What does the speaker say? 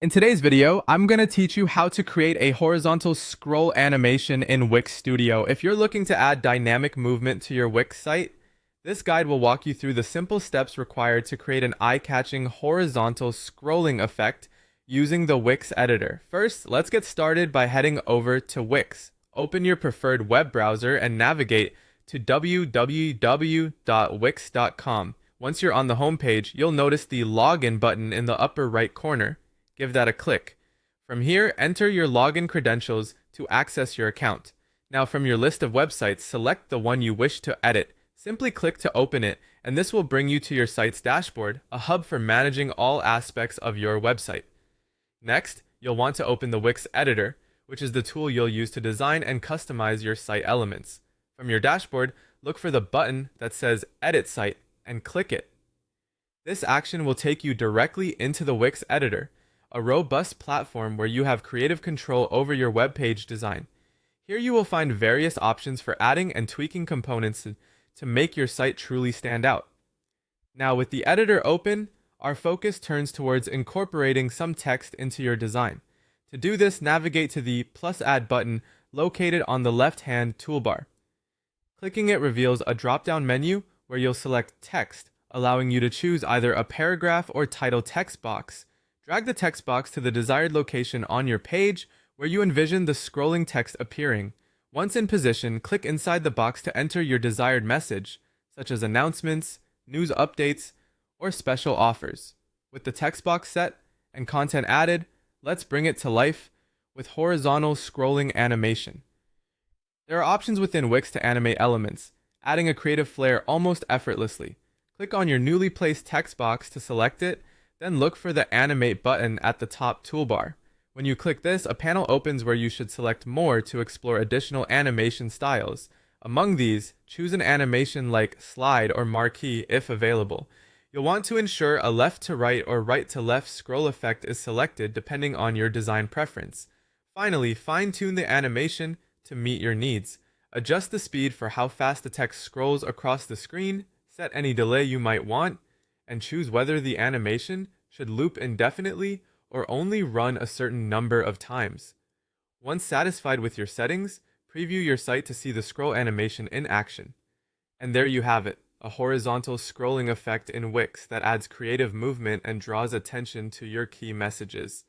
In today's video, I'm going to teach you how to create a horizontal scroll animation in Wix Studio. If you're looking to add dynamic movement to your Wix site, this guide will walk you through the simple steps required to create an eye-catching horizontal scrolling effect using the Wix editor. First, let's get started by heading over to Wix. Open your preferred web browser and navigate to www.wix.com. Once you're on the home page, you'll notice the login button in the upper right corner. Give that a click. From here, enter your login credentials to access your account. Now from your list of websites, select the one you wish to edit. Simply click to open it, and this will bring you to your site's dashboard, a hub for managing all aspects of your website. Next, you'll want to open the Wix editor, which is the tool you'll use to design and customize your site elements. From your dashboard, look for the button that says Edit Site and click it. This action will take you directly into the Wix editor, a robust platform where you have creative control over your web page design. Here you will find various options for adding and tweaking components to make your site truly stand out. Now with the editor open, our focus turns towards incorporating some text into your design. To do this, navigate to the plus add button located on the left-hand toolbar. Clicking it reveals a drop-down menu where you'll select text, allowing you to choose either a paragraph or title text box. Drag the text box to the desired location on your page where you envision the scrolling text appearing. Once in position, click inside the box to enter your desired message, such as announcements, news updates, or special offers. With the text box set and content added, let's bring it to life with horizontal scrolling animation. There are options within Wix to animate elements, adding a creative flair almost effortlessly. Click on your newly placed text box to select it, then look for the Animate button at the top toolbar. When you click this, a panel opens where you should select more to explore additional animation styles. Among these, choose an animation like slide or marquee if available. You'll want to ensure a left to right or right to left scroll effect is selected depending on your design preference. Finally, fine-tune the animation to meet your needs. Adjust the speed for how fast the text scrolls across the screen, set any delay you might want, and choose whether the animation should loop indefinitely or only run a certain number of times. Once satisfied with your settings, preview your site to see the scroll animation in action. And there you have it, a horizontal scrolling effect in Wix that adds creative movement and draws attention to your key messages.